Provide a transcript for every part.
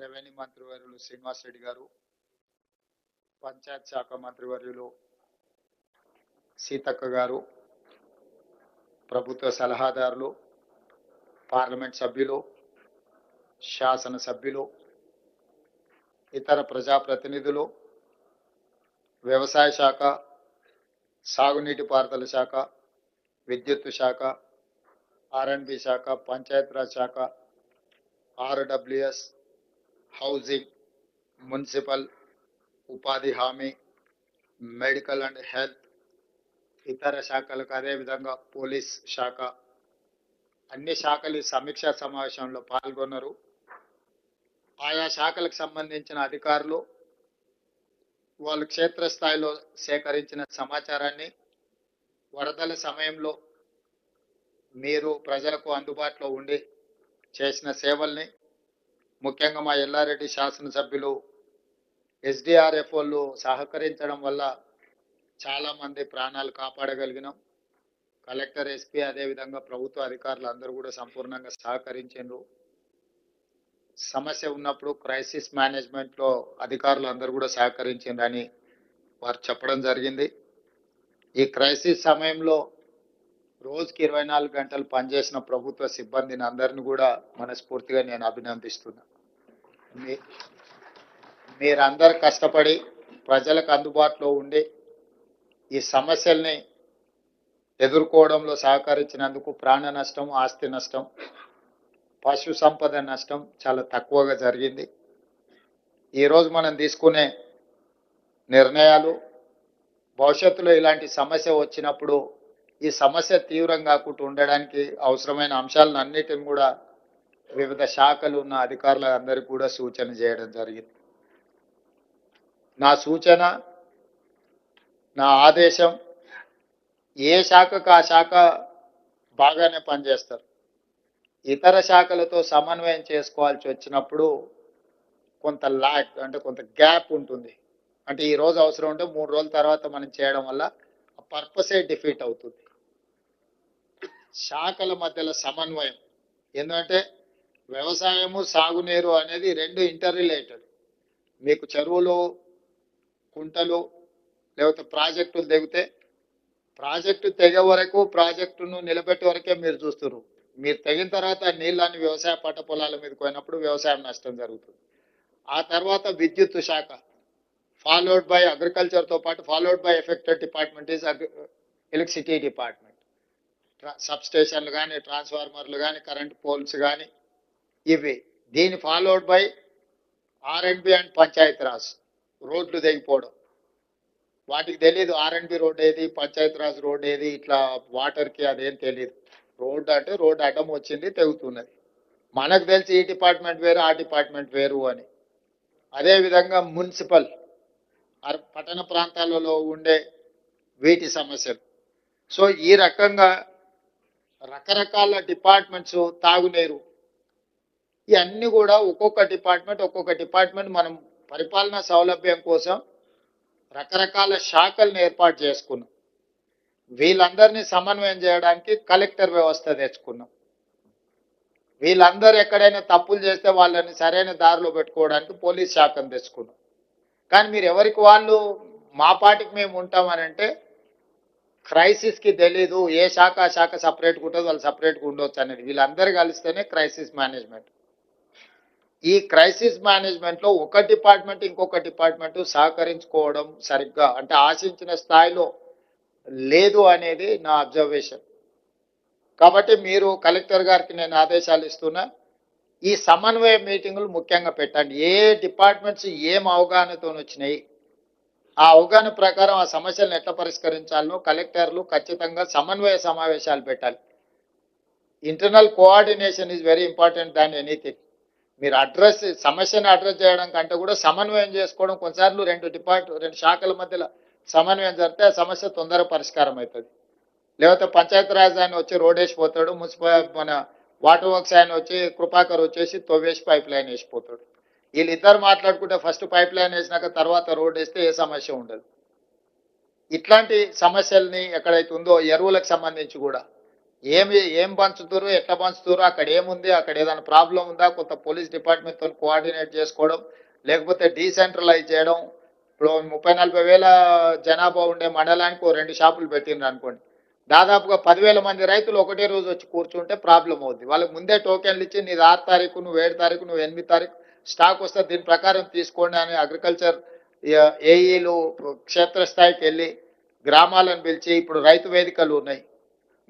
Revenue మంత్రివర్యులు శ్రీనివాస్ రెడ్డి గారు, పంచాయత్ శాఖ మంత్రివర్యులు సీతక్క గారు, ప్రభుత్వ సలహాదారులు, పార్లమెంట్ సభ్యులు, శాసన సభ్యులు, ఇతర ప్రజాప్రతినిధులు, వ్యవసాయ శాఖ, సాగునీటి పారుదల శాఖ, విద్యుత్ శాఖ, ఆర్ఎండ్బి శాఖ, పంచాయతీరాజ్ శాఖ, ఆర్డబ్ల్యూఎస్, హౌసింగ్, మున్సిపల్, ఉపాధి హామీ, మెడికల్ అండ్ హెల్త్, ఇతర శాఖలకు అదేవిధంగా పోలీస్ శాఖ, అన్ని శాఖలు ఈ సమీక్షా సమావేశంలో పాల్గొన్నారు. ఆయా శాఖలకు సంబంధించిన అధికారులు వాళ్ళు క్షేత్రస్థాయిలో సేకరించిన సమాచారాన్ని, వరదల సమయంలో మీరు ప్రజలకు అందుబాటులో ఉండి చేసిన సేవల్ని, ముఖ్యంగా మా ఎల్లారెడ్డి శాసనసభ్యులు ఎస్డిఆర్ఎఫ్ వాళ్ళు సహకరించడం వల్ల చాలామంది ప్రాణాలు కాపాడగలిగినాం. కలెక్టర్, ఎస్పీ, అదేవిధంగా ప్రభుత్వ అధికారులు అందరూ కూడా సంపూర్ణంగా సహకరించారు. సమస్య ఉన్నప్పుడు క్రైసిస్ మేనేజ్మెంట్లో అధికారులు అందరూ కూడా సహకరించారని వారు చెప్పడం జరిగింది. ఈ క్రైసిస్ సమయంలో రోజుకి 24 గంటలు పనిచేసిన ప్రభుత్వ సిబ్బందిని అందరిని కూడా మనస్ఫూర్తిగా నేను అభినందిస్తున్నా. మీరందరూ కష్టపడి ప్రజలకు అందుబాటులో ఉండి ఈ సమస్యల్ని ఎదుర్కోవడంలో సహకరించినందుకు ప్రాణ నష్టం, ఆస్తి నష్టం, పశు సంపద నష్టం చాలా తక్కువగా జరిగింది. ఈరోజు మనం తీసుకునే నిర్ణయాలు భవిష్యత్తులో ఇలాంటి సమస్య వచ్చినప్పుడు ఈ సమస్య తీవ్రం కాకుండా ఉండడానికి అవసరమైన అంశాలను అన్నిటిని కూడా వివిధ శాఖలు ఉన్న అధికారులందరికీ కూడా సూచన చేయడం జరిగింది. నా సూచన, నా ఆదేశం, ఏ శాఖకు ఆ శాఖ బాగానే పనిచేస్తారు. ఇతర శాఖలతో సమన్వయం చేసుకోవాల్సి వచ్చినప్పుడు కొంత లాగ్, అంటే కొంత గ్యాప్ ఉంటుంది. అంటే ఈ రోజు అవసరం ఉంటే 3 రోజుల తర్వాత మనం చేయడం వల్ల ఆ పర్పసే డిఫీట్ అవుతుంది. శాఖల మధ్యలో సమన్వయం, ఎందుకంటే వ్యవసాయము, సాగునీరు అనేది రెండు ఇంటర్ రిలేటెడ్. మీకు చెరువులు, కుంటలు లేకపోతే ప్రాజెక్టులు తెగితే ప్రాజెక్టు తెగే వరకు, ప్రాజెక్టును నిలబెట్టే వరకే మీరు చూస్తున్నారు. మీరు తెగిన తర్వాత నీళ్ళని వ్యవసాయ పంట పొలాల మీదకి పోయినప్పుడు వ్యవసాయం నష్టం జరుగుతుంది. ఆ తర్వాత విద్యుత్ శాఖ, ఫాలోడ్ బై అగ్రికల్చర్తో పాటు followed by affected department is electricity department. Sub స్టేషన్లు కానీ, ట్రాన్స్ఫార్మర్లు కానీ, కరెంట్ పోల్స్ కానీ, ఇవి. దీని ఫాలోడ్ బై ఆర్ఎండ్బి అండ్ పంచాయతీరాజ్, రోడ్లు తెగిపోవడం. వాటికి తెలియదు ఆర్ఎండ్బి రోడ్ ఏది, పంచాయతీరాజ్ రోడ్ ఏది, ఇట్లా వాటర్కి అదేం తెలియదు. రోడ్డు అంటే రోడ్డు అడ్డం వచ్చింది, తెగుతున్నది. మనకు తెలిసి ఈ డిపార్ట్మెంట్ వేరు, ఆ డిపార్ట్మెంట్ వేరు అని. అదేవిధంగా మున్సిపల్, పట్టణ ప్రాంతాలలో ఉండే వీటి సమస్యలు. సో ఈ రకంగా రకరకాల డిపార్ట్మెంట్స్, తాగునీరు, ఇవన్నీ కూడా ఒక్కొక్క డిపార్ట్మెంట్ మనం పరిపాలనా సౌలభ్యం కోసం రకరకాల శాఖలను ఏర్పాటు చేసుకున్నాం. వీళ్ళందరినీ సమన్వయం చేయడానికి కలెక్టర్ వ్యవస్థ తెచ్చుకున్నాం. వీళ్ళందరూ ఎక్కడైనా తప్పులు చేస్తే వాళ్ళని సరైన దారిలో పెట్టుకోవడానికి పోలీస్ శాఖను తెచ్చుకున్నాం. కానీ మీరు ఎవరికి వాళ్ళు మా పాటికి మేము ఉంటామని అంటే క్రైసిస్కి తెలీదు, ఏ శాఖ ఆ శాఖ సపరేట్గా ఉంటుంది, వాళ్ళు సపరేట్గా ఉండొచ్చు అనేది. వీళ్ళందరూ కలిస్తేనే క్రైసిస్ మేనేజ్మెంట్. ఈ క్రైసిస్ మేనేజ్మెంట్లో ఒక డిపార్ట్మెంట్ ఇంకొక డిపార్ట్మెంట్ సహకరించుకోవడం సరిగ్గా, అంటే ఆశించిన స్థాయిలో లేదు అనేది నా అబ్జర్వేషన్. కాబట్టి మీరు కలెక్టర్ గారికి నేను ఆదేశాలు ఇస్తున్నా, ఈ సమన్వయ మీటింగులు ముఖ్యంగా పెట్టండి. ఏ డిపార్ట్మెంట్స్ ఏం అవగాహనతో వచ్చినాయి, ఆ అవగాహన ప్రకారం ఆ సమస్యలను ఎట్లా పరిష్కరించాలో కలెక్టర్లు ఖచ్చితంగా సమన్వయ సమావేశాలు పెట్టాలి. Internal coordination is very important than anything. మీరు సమస్యను అడ్రస్ చేయడం కంటే కూడా సమన్వయం చేసుకోవడం. కొన్నిసార్లు రెండు శాఖల మధ్యలో సమన్వయం జరిగితే ఆ సమస్య తొందరగా పరిష్కారం అవుతుంది. లేకపోతే పంచాయతీరాజ్ ఆయన వచ్చి రోడ్ వేసిపోతాడు, మన వాటర్ వర్క్స్ ఆయన వచ్చి కృపాకర్ వచ్చేసి తవ్వేసి పైప్ లైన్ వేసిపోతాడు. వీళ్ళిద్దరు మాట్లాడుకుంటే ఫస్ట్ పైప్ లైన్ వేసినాక తర్వాత రోడ్ వేస్తే ఏ సమస్య ఉండదు. ఇట్లాంటి సమస్యల్ని ఎక్కడైతే ఉందో ఎరువులకు సంబంధించి కూడా ఏం పంచుతారు, ఎట్లా పంచుతారు, అక్కడ ఏముంది, అక్కడ ఏదైనా ప్రాబ్లం ఉందా, కొంత పోలీస్ డిపార్ట్మెంట్తో కోఆర్డినేట్ చేసుకోవడం, లేకపోతే డీసెంట్రలైజ్ చేయడం. ఇప్పుడు 30-40 వేల జనాభా ఉండే మండలానికి 2 షాపులు పెట్టిండ్రు అనుకోండి, దాదాపుగా 10,000 మంది రైతులు ఒకటే రోజు వచ్చి కూర్చుంటే ప్రాబ్లం అవుద్ది. వాళ్ళకి ముందే టోకెన్లు ఇచ్చి నీది 6 తారీఖు, నువ్వు 7 తారీఖు, నువ్వు 8 తారీఖు స్టాక్ వస్తే దీని ప్రకారం తీసుకోండి అని అగ్రికల్చర్ ఏఈలు క్షేత్రస్థాయికి వెళ్ళి గ్రామాలను పిలిచి, ఇప్పుడు రైతు వేదికలు ఉన్నాయి,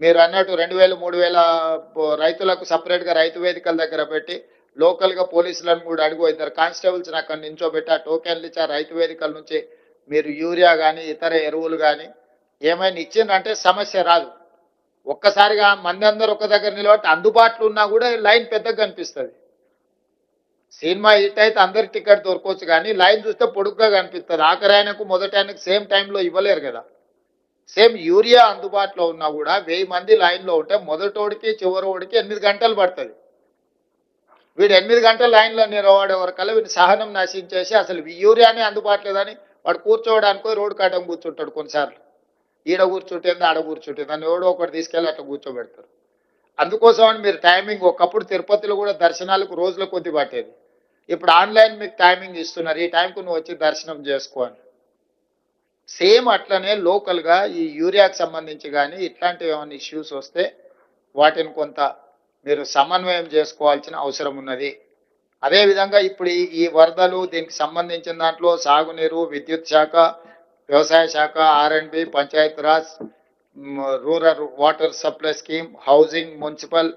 మీరు అన్నట్టు 2,000 3,000 రైతులకు సపరేట్గా రైతు వేదికల దగ్గర పెట్టి లోకల్గా పోలీసులను కూడా అడుగు, ఇద్దరు కానిస్టేబుల్స్ని అక్కడ నించోబెట్టి ఆ టోకెన్లు ఇచ్చి ఆ రైతు వేదికల నుంచి మీరు యూరియా కానీ ఇతర ఎరువులు కానీ ఏమైనా ఇచ్చిందంటే సమస్య రాదు. ఒక్కసారిగా మంది అందరూ ఒక దగ్గర నిలబట్టి అందుబాటులో ఉన్నా కూడా లైన్ పెద్దగా కనిపిస్తుంది. సినిమా హిట్ అయితే అందరి టికెట్ దొరకవచ్చు, కానీ లైన్ చూస్తే పొడుగ్గా కనిపిస్తుంది. ఆఖరి ఆయనకు మొదటి ఆయనకు సేమ్ టైంలో ఇవ్వలేరు కదా. సేమ్ యూరియా అందుబాటులో ఉన్నా కూడా 1000 మంది లైన్లో ఉంటే మొదటోడికి చివరోడికి 8 గంటలు పడుతుంది. వీడు 8 గంటల లైన్లో నిలబడే వరకల్లా వీడిని సహనం నశించేసి అసలు యూరియానే అందుబాటులో లేదని వాడు కూర్చోవడానికి రోడ్డు కాటం కూర్చుంటాడు. కొన్నిసార్లు ఈడ కూర్చుంటుంది, ఆడ కూర్చుంటుంది అని ఎవడో ఒకటి తీసుకెళ్ళి అట్లా కూర్చోబెడతారు. అందుకోసం అని మీరు టైమింగ్, ఒకప్పుడు తిరుపతిలో కూడా దర్శనాలకు రోజుల కొద్ది పట్టేది, ఇప్పుడు ఆన్లైన్ మీకు టైమింగ్ ఇస్తున్నారు, ఈ టైంకు నువ్వు వచ్చి దర్శనం చేసుకో అని. సేమ్ అట్లనే లోకల్గా ఈ యూరియాకి సంబంధించి కానీ ఇట్లాంటివి ఏమైనా ఇష్యూస్ వస్తే వాటిని కొంత మీరు సమన్వయం చేసుకోవాల్సిన అవసరం ఉన్నది. అదేవిధంగా ఇప్పుడు ఈ వరదలు దీనికి సంబంధించిన దాంట్లో సాగునీరు, విద్యుత్ శాఖ, వ్యవసాయ శాఖ, ఆర్ఎండ్బి, Panchayati Raj, rural water supply scheme, housing, municipal,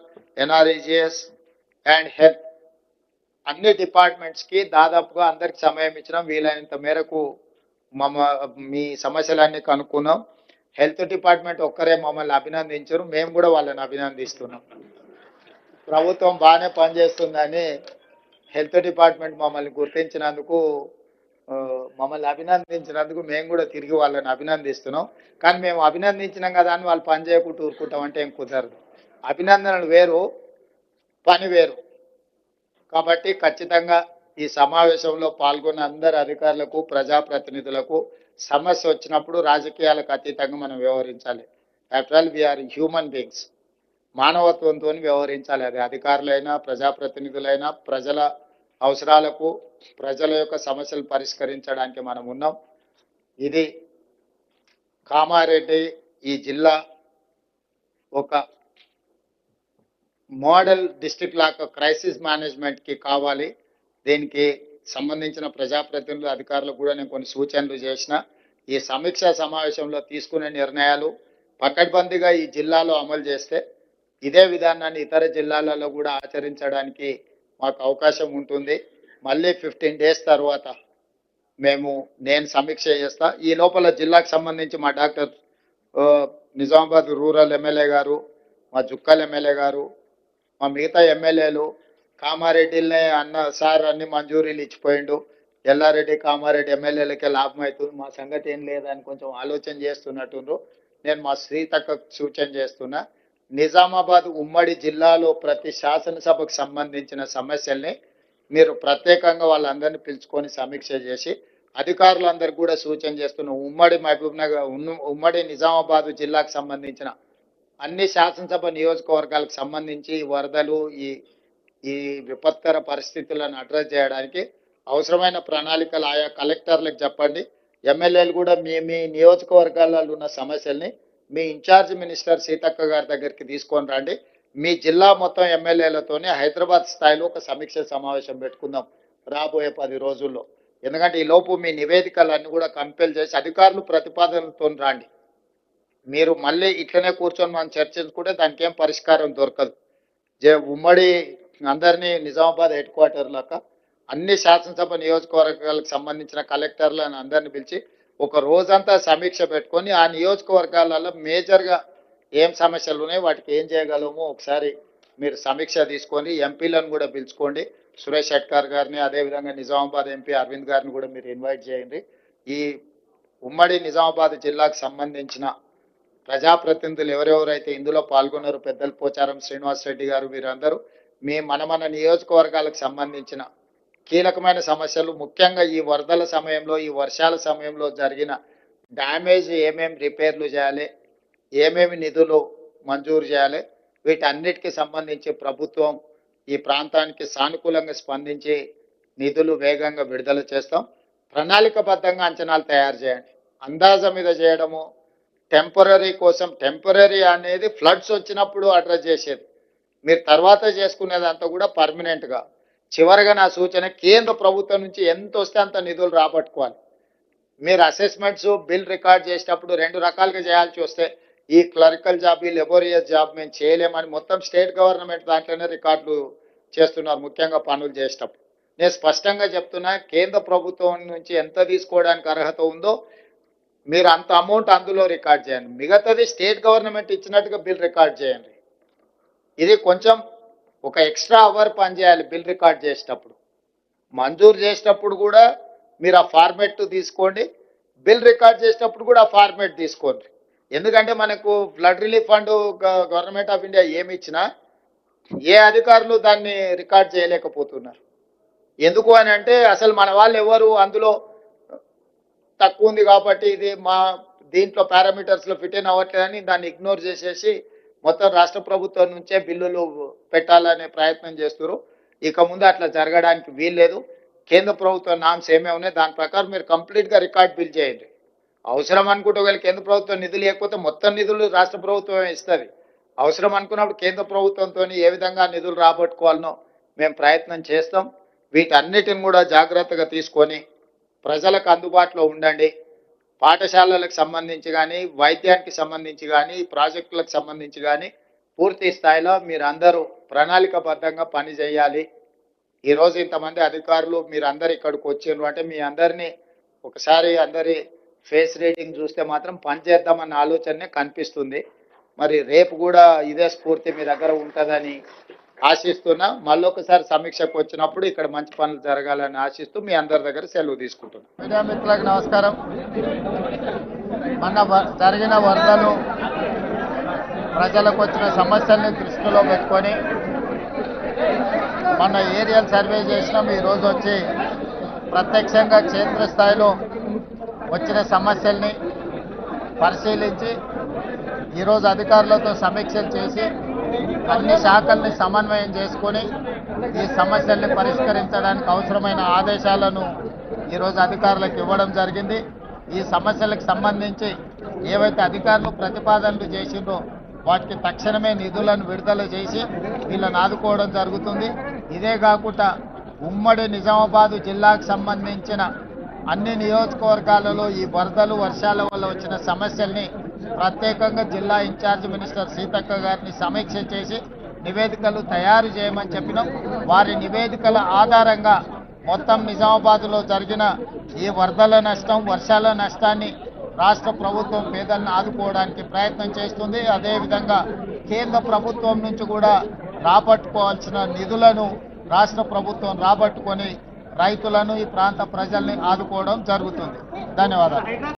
NREGS and health అన్ని డిపార్ట్మెంట్స్కి దాదాపుగా అందరికి సమయం ఇచ్చినాం. వీలైనంత మేరకు మీ సమస్యలన్నీ కనుక్కున్నాం. హెల్త్ డిపార్ట్మెంట్ ఒక్కరే మమ్మల్ని అభినందించారు, మేము కూడా వాళ్ళని అభినందిస్తున్నాం. ప్రభుత్వం బాగానే పనిచేస్తుందని హెల్త్ డిపార్ట్మెంట్ మమ్మల్ని గుర్తించినందుకు, మమ్మల్ని అభినందించినందుకు మేము కూడా తిరిగి వాళ్ళని అభినందిస్తున్నాం. కానీ మేము అభినందించినాం కదా అని వాళ్ళు పని చేయకుండా ఊరుకుంటాం అంటే ఏం కుదరదు. అభినందనలు వేరు, పని వేరు. కాబట్టి ఖచ్చితంగా ఈ సమావేశంలో పాల్గొన్న అందరు అధికారులకు, ప్రజాప్రతినిధులకు సమస్య వచ్చినప్పుడు రాజకీయాలకు అతీతంగా మనం వ్యవహరించాలి. After all we are human beings, మానవత్వంతో వ్యవహరించాలి. అది అధికారులైనా ప్రజాప్రతినిధులైనా ప్రజల అవసరాలకు, ప్రజల యొక్క సమస్యలు పరిష్కరించడానికి మనం ఉన్నాం. ఇది కామారెడ్డి ఈ జిల్లా ఒక మోడల్ డిస్ట్రిక్ట్ లాగా క్రైసిస్ మేనేజ్మెంట్కి కావాలి. దీనికి సంబంధించిన ప్రజాప్రతినిధులు, అధికారులకు కూడా నేను కొన్ని సూచనలు చేసిన. ఈ సమీక్షా సమావేశంలో తీసుకునే నిర్ణయాలు పకడ్బందీగా ఈ జిల్లాలో అమలు చేస్తే ఇదే విధానాన్ని ఇతర జిల్లాలలో కూడా ఆచరించడానికి మాకు అవకాశం ఉంటుంది. మళ్ళీ 15 days తర్వాత నేను సమీక్ష చేస్తా. ఈ లోపల జిల్లాకు సంబంధించి మా డాక్టర్ నిజామాబాద్ రూరల్ ఎమ్మెల్యే గారు, మా జుక్కల్ ఎమ్మెల్యే గారు, మా మిగతా ఎమ్మెల్యేలు కామారెడ్డిలనే అన్న సార్ అన్ని మంజూరీలు ఇచ్చిపోయిండు, ఎల్లారెడ్డి కామారెడ్డి ఎమ్మెల్యేలకే లాభం అవుతుంది, మా సంగతి ఏం లేదని కొంచెం ఆలోచన చేస్తున్నట్టుండ్రు. నేను మా శ్రీతక్క సూచన చేస్తున్నా, నిజామాబాద్ ఉమ్మడి జిల్లాలో ప్రతి శాసనసభకు సంబంధించిన సమస్యల్ని మీరు ప్రత్యేకంగా వాళ్ళందరినీ పిలుచుకొని సమీక్ష చేసి అధికారులందరికీ కూడా సూచన చేస్తున్నాం. ఉమ్మడి మహబూబ్ నగర్, ఉమ్మడి నిజామాబాద్ జిల్లాకు సంబంధించిన అన్ని శాసనసభ నియోజకవర్గాలకు సంబంధించి వరదలు, ఈ విపత్కర పరిస్థితులను అడ్రస్ చేయడానికి అవసరమైన ప్రణాళికలు ఆయా కలెక్టర్లకు చెప్పండి. ఎమ్మెల్యేలు కూడా మీ నియోజకవర్గాలలో ఉన్న సమస్యల్ని మీ ఇన్ఛార్జ్ మినిస్టర్ సీతక్క గారి దగ్గరికి తీసుకొని రండి. మీ జిల్లా మొత్తం ఎమ్మెల్యేలతోనే హైదరాబాద్ స్థాయిలో ఒక సమీక్ష సమావేశం పెట్టుకుందాం రాబోయే 10 రోజుల్లో. ఎందుకంటే ఈ లోపు మీ నివేదికలన్నీ కూడా కంపెల్ చేసి అధికారులు ప్రతిపాదనలతో రండి. మీరు మళ్ళీ ఇట్లనే కూర్చొని మనం చర్చించుకుంటే దానికి ఏం పరిష్కారం దొరకదు. ఉమ్మడి అందరినీ నిజామాబాద్ హెడ్ క్వార్టర్ లాగా అన్ని శాసనసభ నియోజకవర్గాలకు సంబంధించిన కలెక్టర్లను అందరిని పిలిచి ఒక రోజంతా సమీక్ష పెట్టుకొని ఆ నియోజకవర్గాలలో మేజర్గా ఏం సమస్యలు ఉన్నాయి, వాటికి ఏం చేయగలమో ఒకసారి మీరు సమీక్ష తీసుకొని ఎంపీలను కూడా పిలుచుకోండి. సురేష్ షెట్కార్ గారిని, అదేవిధంగా నిజామాబాద్ ఎంపీ అరవింద్ గారిని కూడా మీరు ఇన్వైట్ చేయండి. ఈ ఉమ్మడి నిజామాబాద్ జిల్లాకు సంబంధించిన ప్రజాప్రతినిధులు ఎవరెవరైతే ఇందులో పాల్గొన్నారో, పెద్దలు పోచారం శ్రీనివాస్ రెడ్డి గారు, వీరందరూ మన నియోజకవర్గాలకు సంబంధించిన కీలకమైన సమస్యలు, ముఖ్యంగా ఈ వరదల సమయంలో, ఈ వర్షాల సమయంలో జరిగిన డ్యామేజ్ ఏమేమి రిపేర్లు చేయాలి, ఏమేమి నిధులు మంజూరు చేయాలి, వీటన్నిటికీ సంబంధించి ప్రభుత్వం ఈ ప్రాంతానికి సానుకూలంగా స్పందించి నిధులు వేగంగా విడుదల చేస్తాం. ప్రణాళికబద్ధంగా అంచనాలు తయారు చేయండి. అందాజ మీద చేయడము టెంపరీ కోసం, టెంపరీ అనేది ఫ్లడ్స్ వచ్చినప్పుడు అడ్రస్ చేసేది, మీరు తర్వాత చేసుకునేదంతా కూడా పర్మనెంట్గా. చివరిగా నా సూచన, కేంద్ర ప్రభుత్వం నుంచి ఎంత వస్తే అంత నిధులు రాబట్టుకోవాలి. మీరు అసెస్మెంట్స్ బిల్ రికార్డ్ చేసేటప్పుడు రెండు రకాలుగా చేయాల్సి వస్తే, ఈ క్లరికల్ జాబ్, ఈ లెబోరియస్ జాబ్ మేము చేయలేమని మొత్తం స్టేట్ గవర్నమెంట్ దాంట్లోనే రికార్డులు చేస్తున్నారు, ముఖ్యంగా పనులు చేసేటప్పుడు. నేను స్పష్టంగా చెప్తున్నా, కేంద్ర ప్రభుత్వం నుంచి ఎంత తీసుకోవడానికి అర్హత ఉందో మీరు అంత అమౌంట్ అందులో రికార్డ్ చేయండి. మిగతాది స్టేట్ గవర్నమెంట్ ఇచ్చినట్టుగా బిల్ రికార్డ్ చేయండి. ఇది కొంచెం ఒక ఎక్స్ట్రా అవర్ పనిచేయాలి బిల్ రికార్డ్ చేసేటప్పుడు. మంజూరు చేసేటప్పుడు కూడా మీరు ఆ ఫార్మేట్ తీసుకోండి, బిల్ రికార్డ్ చేసేటప్పుడు కూడా ఆ ఫార్మేట్ తీసుకోండి. ఎందుకంటే మనకు flood relief fund government of India ఏమి ఇచ్చినా ఏ అధికారులు దాన్ని రికార్డ్ చేయలేకపోతున్నారు. ఎందుకు అని అంటే, అసలు మన వాళ్ళు ఎవరు అందులో తక్కువ ఉంది కాబట్టి ఇది మా దీంట్లో పారామీటర్స్లో ఫిట్ ఇన్ అవ్వట్లేదని దాన్ని ఇగ్నోర్ చేసేసి మొత్తం రాష్ట్ర ప్రభుత్వం నుంచే బిల్లులు పెట్టాలనే ప్రయత్నం చేస్తున్నారు. ఇక ముందు అట్లా జరగడానికి వీల్లేదు. కేంద్ర ప్రభుత్వ నామ్స్ ఏమేమి ఉన్నాయి దాని ప్రకారం మీరు కంప్లీట్గా రికార్డ్ బిల్ చేయండి. అవసరం అనుకుంటే ఒకవేళ కేంద్ర ప్రభుత్వం నిధులు లేకపోతే మొత్తం నిధులు రాష్ట్ర ప్రభుత్వమే ఇస్తుంది. అవసరం అనుకున్నప్పుడు కేంద్ర ప్రభుత్వంతో ఏ విధంగా నిధులు రాబట్టుకోవాలనో మేము ప్రయత్నం చేస్తాం. వీటన్నిటిని కూడా జాగ్రత్తగా తీసుకొని ప్రజలకు అందుబాటులో ఉండండి. పాఠశాలలకు సంబంధించి కానీ, వైద్యానికి సంబంధించి కానీ, ప్రాజెక్టులకు సంబంధించి కానీ పూర్తి స్థాయిలో మీరు అందరూ ప్రణాళికబద్ధంగా పని చేయాలి. ఈరోజు ఇంతమంది అధికారులు మీరు అందరు ఇక్కడికి వచ్చిండ్రు అంటే మీ అందరినీ ఒకసారి అందరి ఫేస్ రీడింగ్ చూస్తే మాత్రం పని చేద్దామన్న ఆలోచనే కనిపిస్తుంది. మరి రేపు కూడా ఇదే స్ఫూర్తి మీ దగ్గర ఉంటుందని ఆశిస్తున్నా. మళ్ళొకసారి సమీక్షకు వచ్చినప్పుడు ఇక్కడ మంచి పనులు జరగాలని ఆశిస్తూ మీ అందరి దగ్గర సెలవు తీసుకుంటున్నాను. మీడియా మిత్రులకు నమస్కారం. మొన్న జరిగిన వరదలు ప్రజలకు వచ్చిన సమస్యల్ని దృష్టిలో పెట్టుకొని మొన్న ఏరియల్ సర్వే చేసినాం. ఈరోజు వచ్చి ప్రత్యక్షంగా క్షేత్రస్థాయిలో వచ్చిన సమస్యల్ని పరిశీలించి ఈరోజు అధికారులతో సమీక్షలు చేసి అన్ని శాఖల్ని సమన్వయం చేసుకొని ఈ సమస్యల్ని పరిష్కరించడానికి అవసరమైన ఆదేశాలను ఈరోజు అధికారులకు ఇవ్వడం జరిగింది. ఈ సమస్యలకు సంబంధించి ఏవైతే అధికారులు ప్రతిపాదనలు చేసిండ్రో వాటికి తక్షణమే నిధులను విడుదల చేసి వీళ్ళని ఆదుకోవడం జరుగుతుంది. ఇదే కాకుండా ఉమ్మడి నిజామాబాద్ జిల్లాకు సంబంధించిన అన్ని నియోజకవర్గాలలో ఈ వరదలు వర్షాల వల్ల వచ్చిన సమస్యల్ని ప్రత్యేకంగా జిల్లా ఇన్ఛార్జ్ మినిస్టర్ సీతక్క గారిని సమీక్ష చేసి నివేదికలు తయారు చేయమని చెప్పినాం. వారి నివేదికల ఆధారంగా మొత్తం నిజామాబాద్లో జరిగిన ఈ వరదల నష్టం, వర్షాల నష్టాన్ని రాష్ట్ర ప్రభుత్వం పేదలను ఆదుకోవడానికి ప్రయత్నం చేస్తుంది. అదేవిధంగా కేంద్ర ప్రభుత్వం నుంచి కూడా రాబట్టుకోవాల్సిన నిధులను రాష్ట్ర ప్రభుత్వం రాబట్టుకొని రైతులను, ఈ ప్రాంత ప్రజల్ని ఆదుకోవడం జరుగుతుంది. ధన్యవాదాలు.